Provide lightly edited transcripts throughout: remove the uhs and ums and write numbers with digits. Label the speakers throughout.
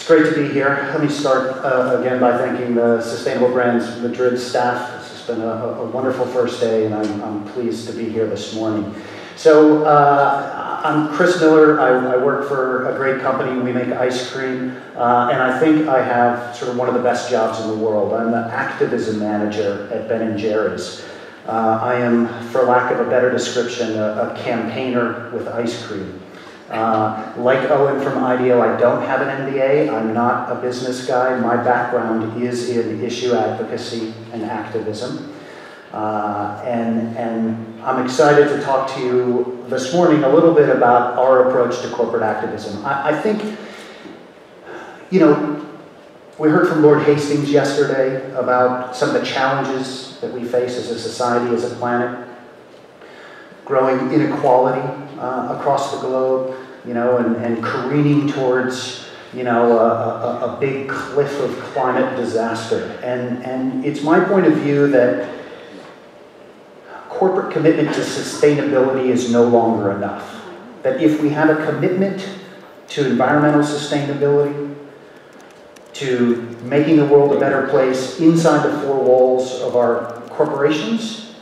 Speaker 1: great to be here. Let me start again by thanking the Sustainable Brands Madrid staff. This has been a wonderful first day, and I'm pleased to be here this morning. So I'm Chris Miller. I work for a great company. We make ice cream, and I think I have sort of one of the best jobs in the world. I'm the activism manager at Ben & Jerry's. I am, for lack of a better description, a campaigner with ice cream. Like Owen from IDEO, I don't have an MBA. I'm not a business guy. My background is in issue advocacy and activism. And I'm excited to talk to you this morning a little bit about our approach to corporate activism. I think, you know, we heard from Lord Hastings yesterday about some of the challenges that we face as a society, as a planet. Growing inequality across the globe, you know, and careening towards, you know, a big cliff of climate disaster. And it's my point of view that corporate commitment to sustainability is no longer enough. That if we have a commitment to environmental sustainability, to making the world a better place inside the four walls of our corporations,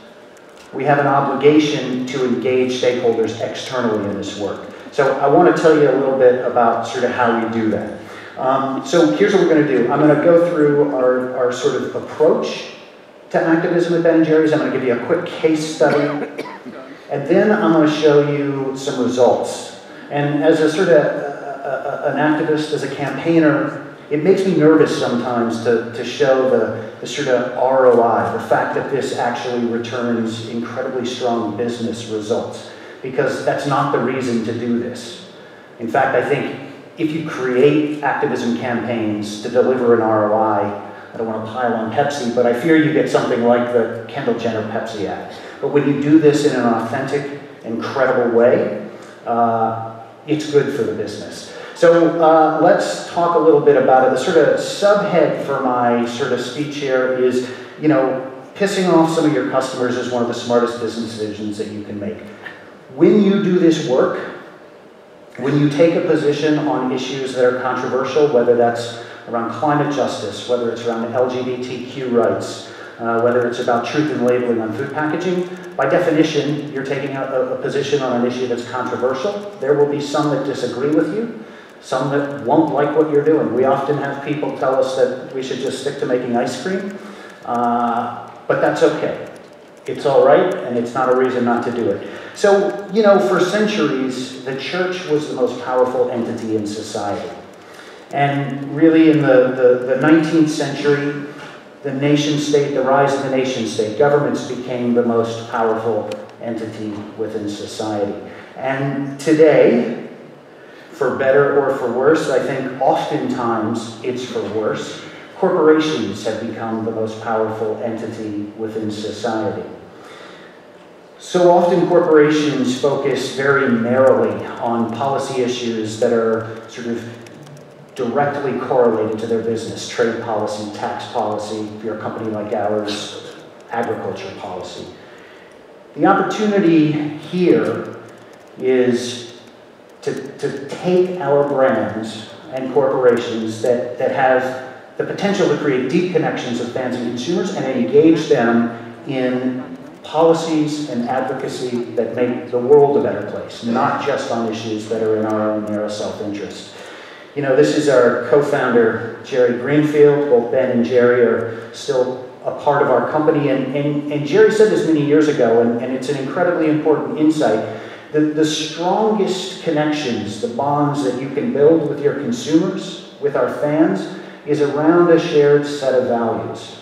Speaker 1: we have an obligation to engage stakeholders externally in this work. So I want to tell you a little bit about sort of how we do that. So here's what we're going to do. I'm going to go through our sort of approach to activism at Ben & Jerry's. I'm going to give you a quick case study, and then I'm going to show you some results. And as a sort of an activist, as a campaigner, it makes me nervous sometimes to show the sort of ROI, the fact that this actually returns incredibly strong business results, because that's not the reason to do this. In fact, I think if you create activism campaigns to deliver an ROI, I don't want to pile on Pepsi, but I fear you get something like the Kendall Jenner Pepsi ad. But when you do this in an authentic, incredible way, it's good for the business. So let's talk a little bit about it. The sort of subhead for my sort of speech here is, you know, pissing off some of your customers is one of the smartest business decisions that you can make. When you do this work, when you take a position on issues that are controversial, whether that's around climate justice, whether it's around LGBTQ rights, whether it's about truth in labeling on food packaging, by definition, you're taking a position on an issue that's controversial. There will be some that disagree with you, some that won't like what you're doing. We often have people tell us that we should just stick to making ice cream, but that's okay. It's all right, and it's not a reason not to do it. So, you know, for centuries, the church was the most powerful entity in society. And really in the 19th century, the nation state, the rise of the nation state, governments became the most powerful entity within society. And today, for better or for worse, I think oftentimes it's for worse, corporations have become the most powerful entity within society. So often corporations focus very narrowly on policy issues that are sort of directly correlated to their business: trade policy, tax policy, if you're a company like ours, agriculture policy. The opportunity here is to take our brands and corporations that have the potential to create deep connections with fans and consumers and engage them in policies and advocacy that make the world a better place, not just on issues that are in our own narrow self-interest. You know, this is our co-founder, Jerry Greenfield. Both Ben and Jerry are still a part of our company. And Jerry said this many years ago, and it's an incredibly important insight. The strongest connections, the bonds that you can build with your consumers, with our fans, is around a shared set of values.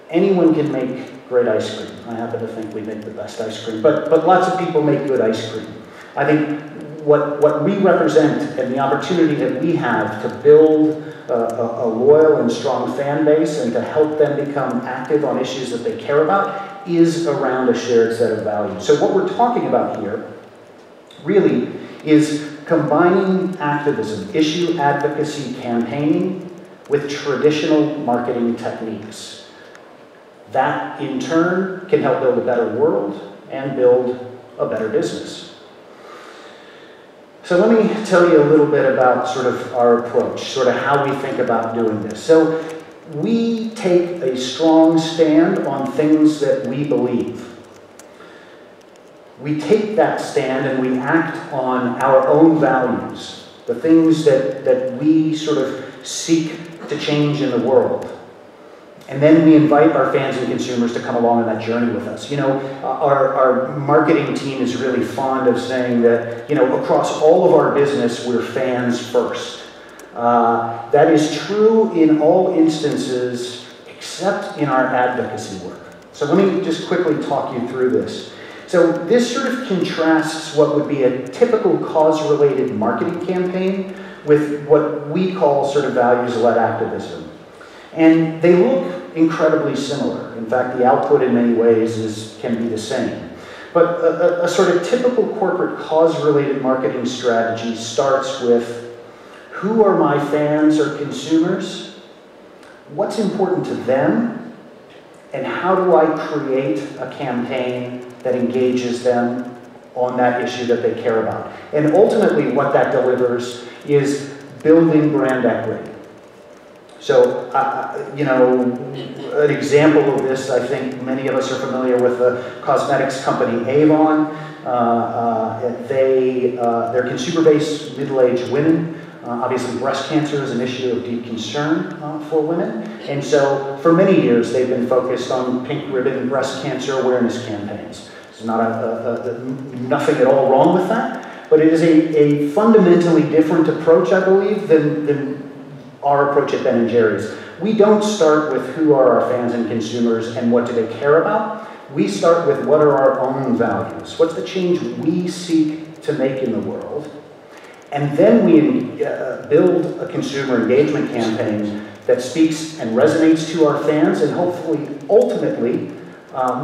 Speaker 1: Anyone can make great ice cream. I happen to think we make the best ice cream, but lots of people make good ice cream. I think what we represent and the opportunity that we have to build a loyal and strong fan base and to help them become active on issues that they care about is around a shared set of values. So what we're talking about here really is combining activism, issue advocacy campaigning, with traditional marketing techniques. That, in turn, can help build a better world and build a better business. So So let me tell you a little bit about sort of our approach, sort of how we think about doing this. So we take a strong stand on things that we believe. We take that stand and we act on our own values, the things that we sort of seek to change in the world. And then we invite our fans and consumers to come along on that journey with us. You know, our marketing team is really fond of saying that, you know, across all of our business, we're fans first. That is true in all instances, except in our advocacy work. So let me just quickly talk you through this. So this sort of contrasts what would be a typical cause-related marketing campaign with what we call sort of values-led activism. And they look incredibly similar. In fact, the output in many ways can be the same. But a sort of typical corporate cause-related marketing strategy starts with, who are my fans or consumers? What's important to them? And how do I create a campaign that engages them on that issue that they care about? And ultimately what that delivers is building brand equity. So, you know, an example of this, I think many of us are familiar with the cosmetics company Avon. Their consumer base, middle-aged women. Obviously, breast cancer is an issue of deep concern for women. And so, for many years, they've been focused on pink ribbon breast cancer awareness campaigns. There's nothing at all wrong with that, but it is a fundamentally different approach, I believe, than our approach at Ben & Jerry's. We don't start with who are our fans and consumers and what do they care about. We start with what are our own values. What's the change we seek to make in the world? And then we build a consumer engagement campaign that speaks and resonates to our fans and hopefully, ultimately,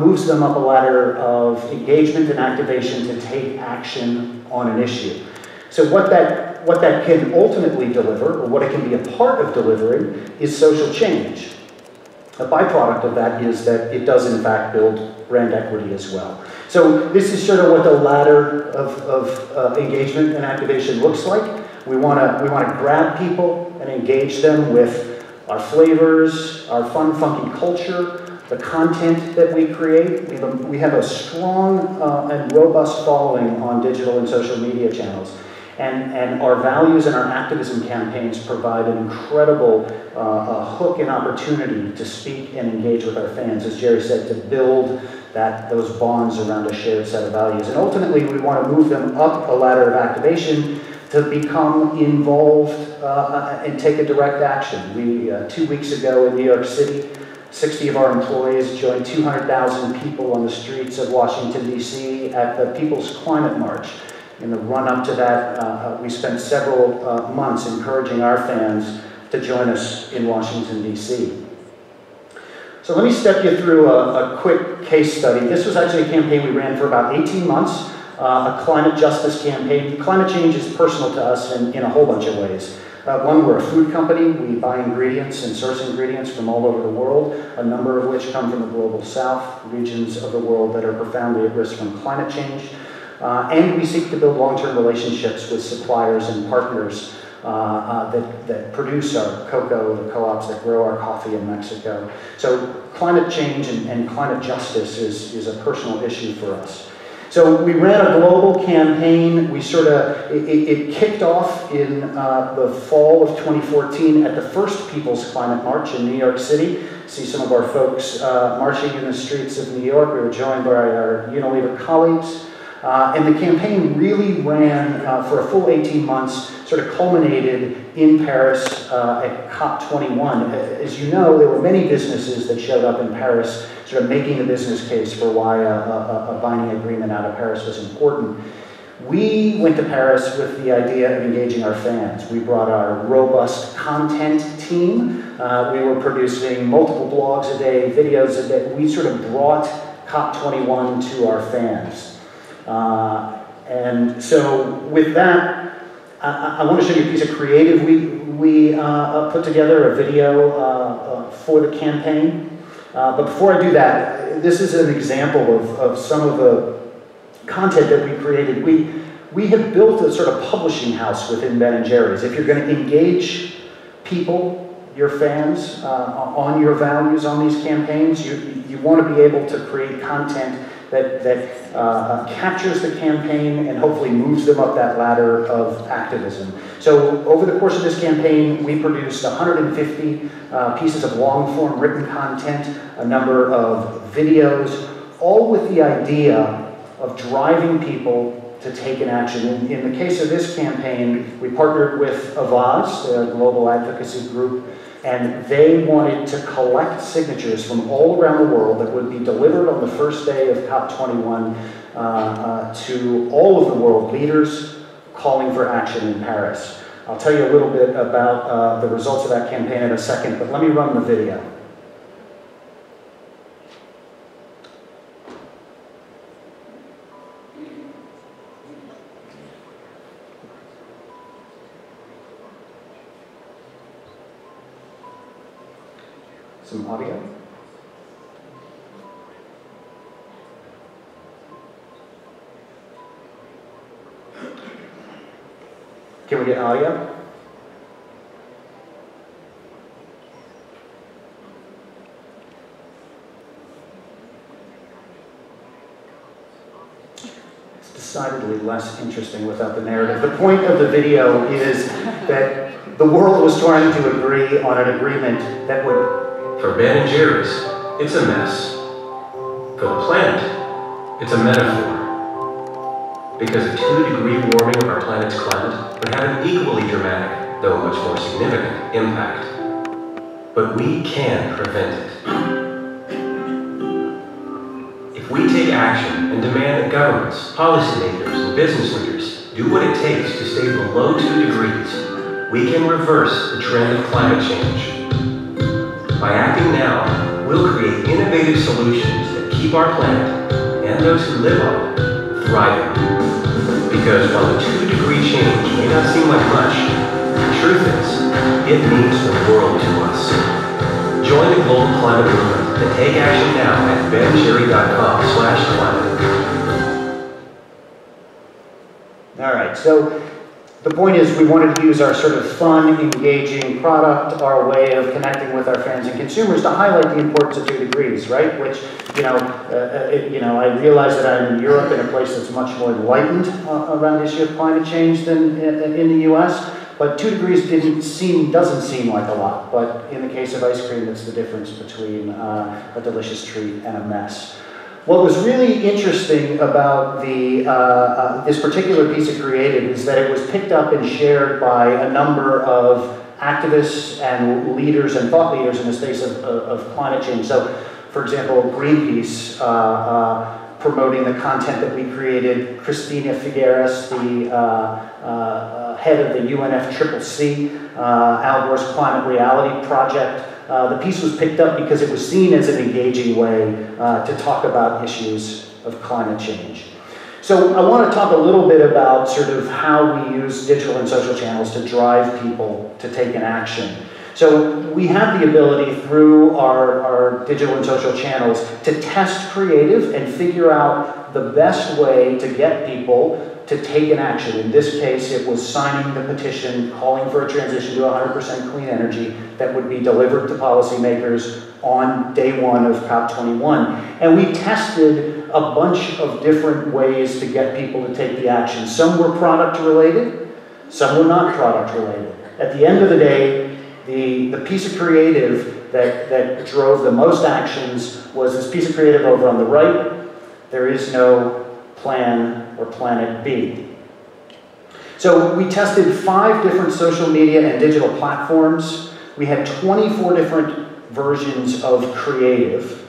Speaker 1: moves them up a ladder of engagement and activation to take action on an issue. So what that can ultimately deliver, or what it can be a part of delivering, is social change. A byproduct of that is that it does in fact build brand equity as well. So this is sort of what the ladder of engagement and activation looks like. We want to grab people and engage them with our flavors, our fun, funky culture, the content that we create. We have a strong and robust following on digital and social media channels. And our values and our activism campaigns provide an incredible hook and opportunity to speak and engage with our fans, as Jerry said, to build those bonds around a shared set of values. And ultimately, we want to move them up a ladder of activation to become involved and take a direct action. 2 weeks ago in New York City, 60 of our employees joined 200,000 people on the streets of Washington, D.C. at the People's Climate March. In the run-up to that, we spent several months encouraging our fans to join us in Washington, D.C. So let me step you through a quick case study. This was actually a campaign we ran for about 18 months, a climate justice campaign. Climate change is personal to us in a whole bunch of ways. One, we're a food company. We buy ingredients and source ingredients from all over the world, a number of which come from the global south, regions of the world that are profoundly at risk from climate change. And we seek to build long-term relationships with suppliers and partners that produce our cocoa, the co-ops that grow our coffee in Mexico. So climate change and climate justice is a personal issue for us. So we ran a global campaign. We it kicked off in the fall of 2014 at the first People's Climate March in New York City. See some of our folks marching in the streets of New York. We were joined by our Unilever colleagues. And the campaign really ran for a full 18 months, sort of culminated in Paris at COP21. As you know, there were many businesses that showed up in Paris, sort of making the business case for why a binding agreement out of Paris was important. We went to Paris with the idea of engaging our fans. We brought our robust content team. We were producing multiple blogs a day, videos a day. We sort of brought COP21 to our fans. And so with that, I want to show you a piece of creative. We put together a video for the campaign. But before I do that, this is an example of some of the content that we created. we have built a sort of publishing house within Ben & Jerry's. If you're going to engage people, your fans, on your values on these campaigns, you want to be able to create content that captures the campaign and hopefully moves them up that ladder of activism. So over the course of this campaign, we produced 150 pieces of long-form written content, a number of videos, all with the idea of driving people to take an action. In the case of this campaign, we partnered with Avaz, a global advocacy group, and they wanted to collect signatures from all around the world that would be delivered on the first day of COP21 to all of the world leaders calling for action in Paris. I'll tell you a little bit about the results of that campaign in a second, but let me run the video. Some audio. Can we get audio? It's decidedly less interesting without the narrative. The point of the video is that the world was trying to agree on an agreement that would...
Speaker 2: For Ben & Jerry's, it's a mess. For the planet, it's a metaphor. Because a 2-degree warming of our planet's climate would have an equally dramatic, though much more significant, impact. But we can prevent it. If we take action and demand that governments, policymakers, and business leaders do what it takes to stay below 2 degrees, we can reverse the trend of climate change. By acting now, we'll create innovative solutions that keep our planet, and those who live on it, thriving. Because while a 2-degree change may not seem like much, the truth is, it means the world to us. Join the global climate movement and take action now at benjerry.com/climate.
Speaker 1: All right, so the point is we wanted to use our sort of fun, engaging product, our way of connecting with our fans and consumers to highlight the importance of 2 degrees, right? Which, I realize that I'm in Europe, in a place that's much more enlightened around the issue of climate change than in the US, but 2 degrees doesn't seem like a lot. But in the case of ice cream, it's the difference between a delicious treat and a mess. What was really interesting about this particular piece of creative is that it was picked up and shared by a number of activists and leaders and thought leaders in the space of climate change. So, for example, Greenpeace promoting the content that we created, Cristina Figueres, the head of the UNFCCC, Al Gore's Climate Reality Project. The piece was picked up because it was seen as an engaging way to talk about issues of climate change. So I want to talk a little bit about sort of how we use digital and social channels to drive people to take an action. So we have the ability through our digital and social channels to test creative and figure out the best way to get people to take an action. In this case, it was signing the petition calling for a transition to 100% clean energy that would be delivered to policymakers on day 1 of COP21. And we tested a bunch of different ways to get people to take the action. Some were product related, some were not product related. At the end of the day, the piece of creative that drove the most actions was this piece of creative over on the right. There is no plan or planet B. So we tested 5 different social media and digital platforms. We had 24 different versions of creative.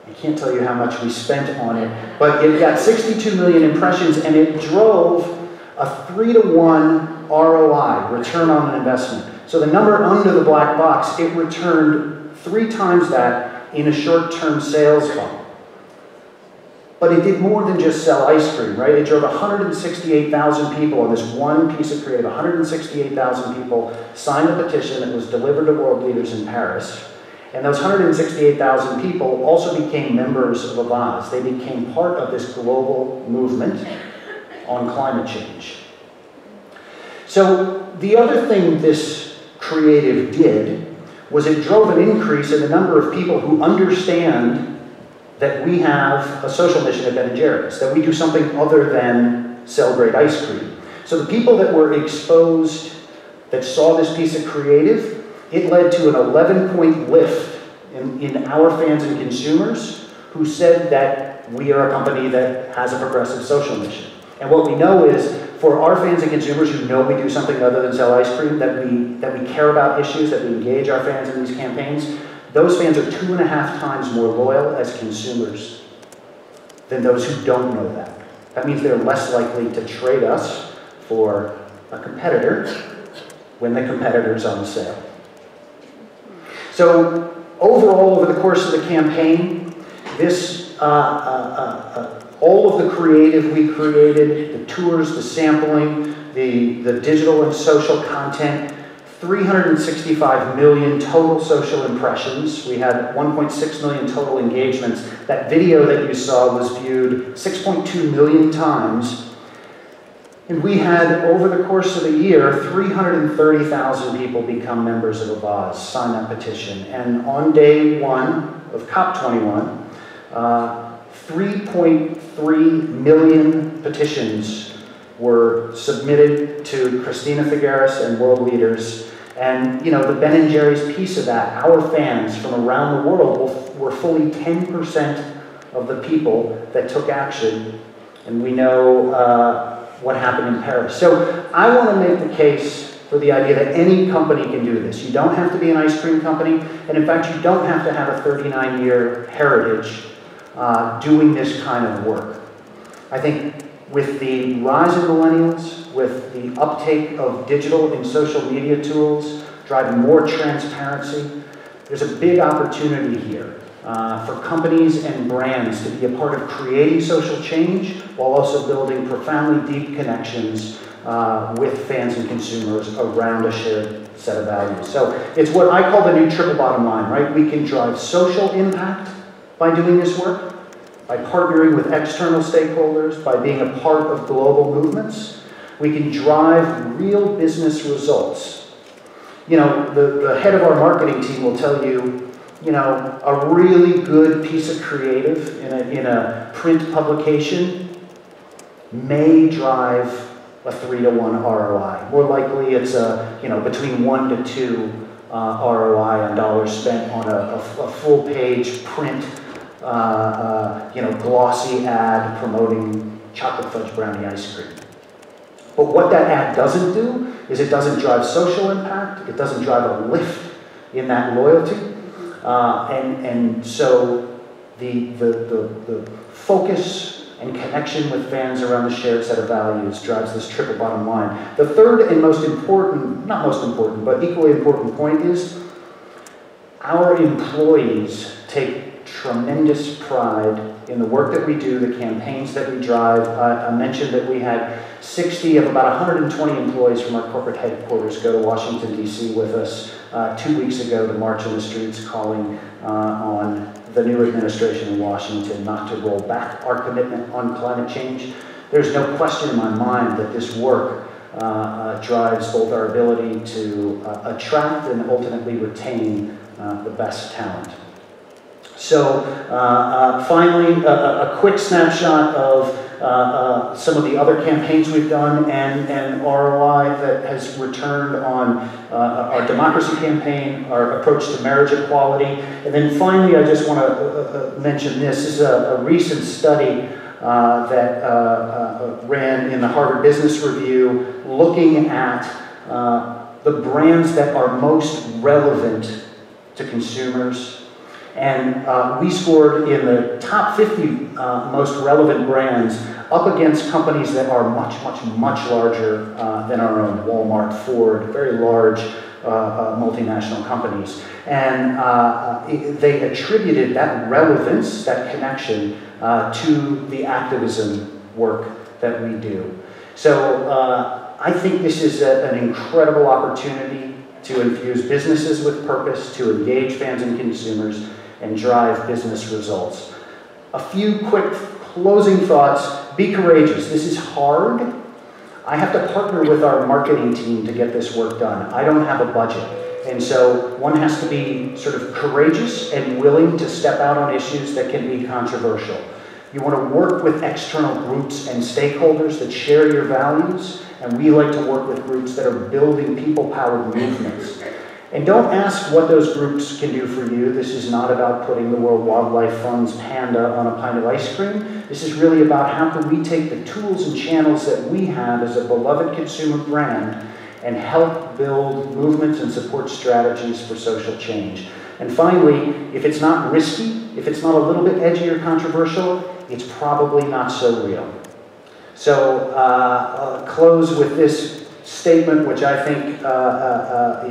Speaker 1: I can't tell you how much we spent on it, but it got 62 million impressions and it drove a 3-to-1 ROI, return on investment. So the number under the black box, it returned 3 times that in a short-term sales funnel. But it did more than just sell ice cream, right? It drove 168,000 people on this one piece of creative. 168,000 people signed a petition that was delivered to world leaders in Paris. And those 168,000 people also became members of Avaz. They became part of this global movement on climate change. So the other thing this creative did was it drove an increase in the number of people who understand that we have a social mission at Ben & Jerry's, that we do something other than sell great ice cream. So the people that were exposed, that saw this piece of creative, it led to an 11-point lift in our fans and consumers who said that we are a company that has a progressive social mission. And what we know is, for our fans and consumers who know we do something other than sell ice cream, that we care about issues, that we engage our fans in these campaigns, those fans are 2.5 times more loyal as consumers than those who don't know that. That means they're less likely to trade us for a competitor when the competitor's on sale. So overall, over the course of the campaign, this all of the creative we created, the tours, the sampling, the digital and social content, 365 million total social impressions. We had 1.6 million total engagements. That video that you saw was viewed 6.2 million times. And we had, over the course of the year, 330,000 people become members of Avaz, sign that petition. And on day one of COP21, 3.3 million petitions were submitted to Christina Figueres and world leaders. And you know, the Ben & Jerry's piece of that, our fans from around the world were fully 10% of the people that took action. And we know what happened in Paris. So I want to make the case for the idea that any company can do this. You don't have to be an ice cream company, and in fact, you don't have to have a 39-year heritage doing this kind of work. I think with the rise of millennials, with the uptake of digital and social media tools, driving more transparency, there's a big opportunity here for companies and brands to be a part of creating social change while also building profoundly deep connections with fans and consumers around a shared set of values. So it's what I call the new triple bottom line, right? We can drive social impact by doing this work, by partnering with external stakeholders, by being a part of global movements. We can drive real business results. You know, the head of our marketing team will tell you, you know, a really good piece of creative in a print publication may drive a 3-to-1 ROI. More likely it's between 1 to 2 ROI on dollars spent on a full page print glossy ad promoting chocolate fudge brownie ice cream. But what that ad doesn't do is it doesn't drive social impact, it doesn't drive a lift in that loyalty. And so the focus and connection with fans around the shared set of values drives this triple bottom line. The third and most important, not most important, but equally important point is our employees take tremendous pride in the work that we do, the campaigns that we drive. I mentioned that we had 60 of about 120 employees from our corporate headquarters go to Washington, D.C. with us 2 weeks ago to march in the streets calling on the new administration in Washington not to roll back our commitment on climate change. There's no question in my mind that this work drives both our ability to attract and ultimately retain the best talent. So finally, a quick snapshot of some of the other campaigns we've done and ROI that has returned on our democracy campaign, our approach to marriage equality. And then finally, I just want to mention this. This is a recent study that ran in the Harvard Business Review looking at the brands that are most relevant to consumers. And we scored in the top 50 most relevant brands up against companies that are much larger than our own, Walmart, Ford, very large multinational companies. And they attributed that relevance, that connection, to the activism work that we do. So I think this is an incredible opportunity to infuse businesses with purpose, to engage fans and consumers, and drive business results. A few quick closing thoughts, be courageous. This is hard. I have to partner with our marketing team to get this work done. I don't have a budget. And so one has to be sort of courageous and willing to step out on issues that can be controversial. You want to work with external groups and stakeholders that share your values, and we like to work with groups that are building people-powered movements. And don't ask what those groups can do for you. This is not about putting the World Wildlife Fund's panda on a pint of ice cream. This is really about how can we take the tools and channels that we have as a beloved consumer brand and help build movements and support strategies for social change. And finally, if it's not risky, if it's not a little bit edgy or controversial, it's probably not so real. So I'll close with this statement, which I think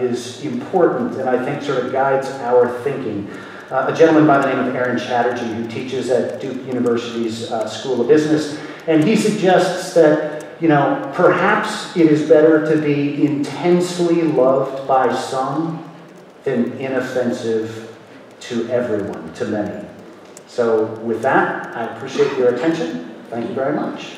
Speaker 1: is important and I think sort of guides our thinking. A gentleman by the name of Aaron Chatterjee, who teaches at Duke University's School of Business, and he suggests that, you know, perhaps it is better to be intensely loved by some than inoffensive to everyone, to many. So with that, I appreciate your attention. Thank you very much.